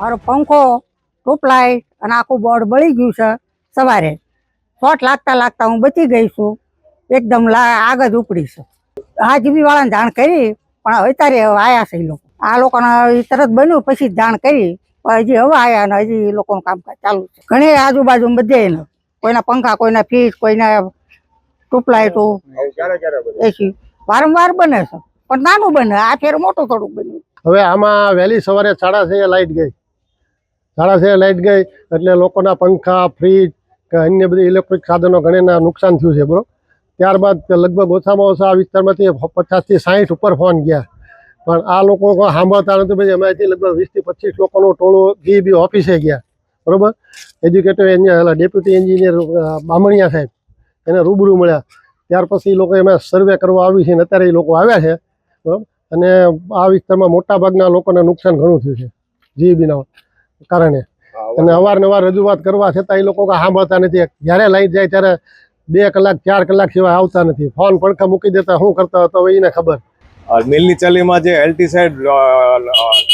મારો પંખો ટ્યુબલાઇટ અને આખું બોર્ડ બળી ગયું છે સવારે શોર્ટ લાગતા હું બચી ગઈ છું એકદમ આગ જ ઉપડી છે આ જીબી વાળાને જાણ કરી પણ અત્યારે આવ્યા છે એ લોકો આ લોકોને તરત બન્યું પછી જાણ કરી પણ હજી હવે આવ્યા ને હજી એ લોકોનું કામકાજ ચાલુ છે ઘણી આજુબાજુ બધે કોઈના પંખા કોઈના ફ્રીજ કોઈના ટ્યુબલાઇટો એસી વારંવાર બને છે પણ નાનું બને આ ફેર મોટું થોડુંક બન્યું હવે આમાં વહેલી સવારે 6:30 લાઇટ ગઈ 6:30 લાઇટ ગઈ એટલે લોકોના પંખા ફ્રીજ કે અન્ય બધી ઇલેક્ટ્રિક સાધનો ઘણા નુકસાન થયું છે બરોબર ત્યારબાદ લગભગ ઓછામાં ઓછા આ વિસ્તારમાંથી 50 થી 60 ઉપર ફોન ગયા પણ આ લોકો સાંભળતા નથી પછી એમાંથી લગભગ 20 થી 25 લોકોનું ટોળું જીબી ઓફિસે ગયા બરોબર એજ્યુકેટેડ ડેપ્યુટી એન્જિનિયર બામણિયા સાહેબ એને રૂબરૂ મળ્યા ત્યાર પછી લોકો એમાં સર્વે કરવા આવી છે અને અત્યારે એ લોકો આવ્યા છે બરાબર અને આ વિસ્તારમાં મોટાભાગના લોકોને નુકસાન ઘણું થયું છે જીબીના કારણે અને અવારનવાર રજૂઆત કરવા છતાં એ લોકો સાંભળતા નથી જ્યારે લાઈટ જાય ત્યારે 2 કલાક 4 કલાક સિવાય આવતા નથી ફોન પડખા મૂકી દેતા શું કરતા હતો એને ખબર મિલની ચાલીમાં જે એલટી સાઈડ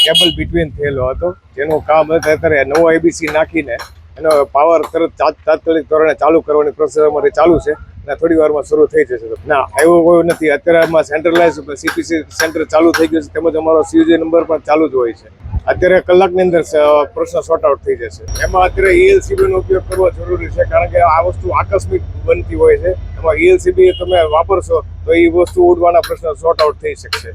કેબલ બિટવીન થયેલો હતો જેનું કામ અત્યારે નવો એબીસી નાખીને એનો પાવર તરત તાત્કાલિક ધોરણે ચાલુ કરવાની પ્રોસેસ અમારી ચાલુ છે અને થોડી વારમાં શરૂ થઈ જશે ના એવું કોઈ નથી અત્યારે આમાં સેન્ટ્રલાઇઝ સીપીસી સેન્ટર ચાલુ થઈ ગયું છે તેમજ અમારો સીયુજી નંબર પણ ચાલુ જ હોય છે અત્યારે કલાકની અંદર પ્રશ્ન સોર્ટ આઉટ થઈ જશે એમાં અત્યારે ઈએલસીબીનો ઉપયોગ કરવો જરૂરી છે કારણ કે આ વસ્તુ આકસ્મિક બનતી હોય છે એમાં ઈએલસીબી તમે વાપરશો તો એ વસ્તુ ઉડવાના પ્રશ્ન સોર્ટ આઉટ થઈ શકશે